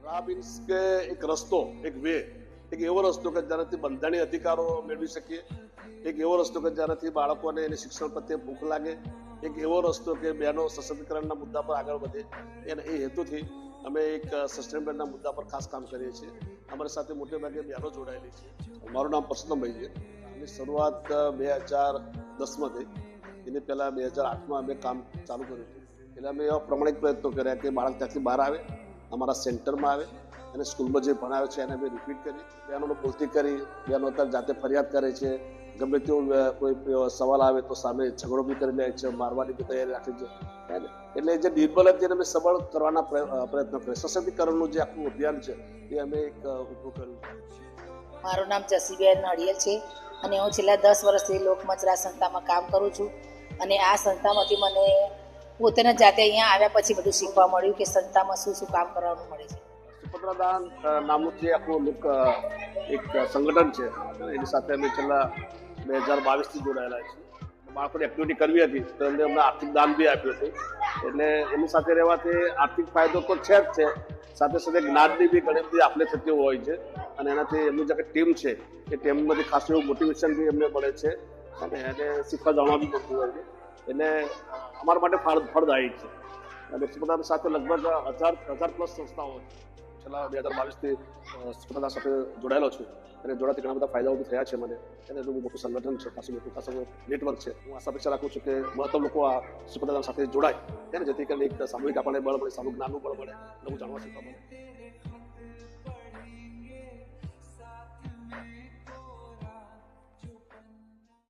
રાહ મીન્સ કે એક રસ્તો, એક વે, એક એવો રસ્તો કે જેનાથી બંધારણીય અધિકારો મેળવી શકીએ, એક એવો રસ્તો કે જેનાથી બાળકોને એને શિક્ષણ પ્રત્યે ભૂખ લાગે, એક એવો રસ્તો કે બહેનો સશક્તિકરણના મુદ્દા પર આગળ વધે. એ હેતુથી અમે એક સસ્ટેનેબલના મુદ્દા પર ખાસ કામ કરીએ છીએ. અમારી સાથે મોટે ભાગે બહેનો જોડાયેલી છે. મારું નામ પરસોત્તમભાઈ છે. આની શરૂઆત 2010માં થઈ. એની પહેલાં 2008માં અમે કામ ચાલુ કર્યું હતું. એટલે અમે એવા પ્રમાણિક પ્રયત્નો કર્યા કે બાળક ત્યાંથી બહાર આવે, અમારા સેન્ટરમાં આવે અને સ્કૂલમાં જે ભણાવે છે એને અમે રિપીટ કરી, બહેનોને બોલતી કરી. બહેનો અત્યારે જાતે ફરિયાદ કરે છે, ગમે તેવો કોઈ સવાલ આવે તો સામે ઝઘડો બી કરી લે છે, મારવાની બી તૈયારી રાખે છે. એટલે જે નિર્બલ હતી અમે સબળ કરવાના પ્રયત્નો કર્યા. સશક્તિકરણનું જે આખું અભિયાન છે એ અમે એક ઊભું કર્યું. મારું નામ જસીબેન નડિયલ છે અને હું છેલ્લા 10 વર્ષથી લોકમંચ સંસ્થામાં કામ કરું છું. અને આ સંસ્થામાંથી મને પોતાના જાતે અહીંયા આવ્યા પછી બધું શીખવા મળ્યું કે સંસ્થામાં શું શું કામ કરવાનું મળે છે. સુપત્રાદાન નામનું જે આખું એક સંગઠન છે એની સાથે અમે છેલ્લા 2022થી જોડાયેલા છીએ. બાળકોને એક્ટિવિટી કરવી હતી તો એમને અમને આર્થિક દાન બી આપ્યું હતું. એટલે એની સાથે રહેવાથી આર્થિક ફાયદો તો છે જ છે, સાથે સાથે જ્ઞાનની બી ઘણી બધી આપલે થતી હોય છે. અને એનાથી એમની જે ટીમ છે એ ટીમમાંથી ખાસ એવું મોટિવેશન બી એમને મળે છે અને એને શીખવા જાણવા બી મળતું હોય છે. એટલે અમારા માટે ફળદાયી છે. અને સુપત્રાદાન સાથે લગભગ 1000+ સંસ્થાઓ છેલ્લા 2022થી સુપત્રાદાન સાથે જોડાયેલો છું. અને જોડાથી ઘણા બધા ફાયદાઓ બી થયા છે મને. એને બહુ મોટું સંગઠન છે, ખાસું નેટવર્ક છે. હું આશા અપેક્ષા રાખું છું કે મહત્તમ લોકો આ સુપત્રાદાન સાથે જોડાય, જેથી કરીને એક સામૂહિક આપણને બળ મળે, સામૂહિક જ્ઞાનનું બળ મળે, નવું જાણવા શીખવા મળે.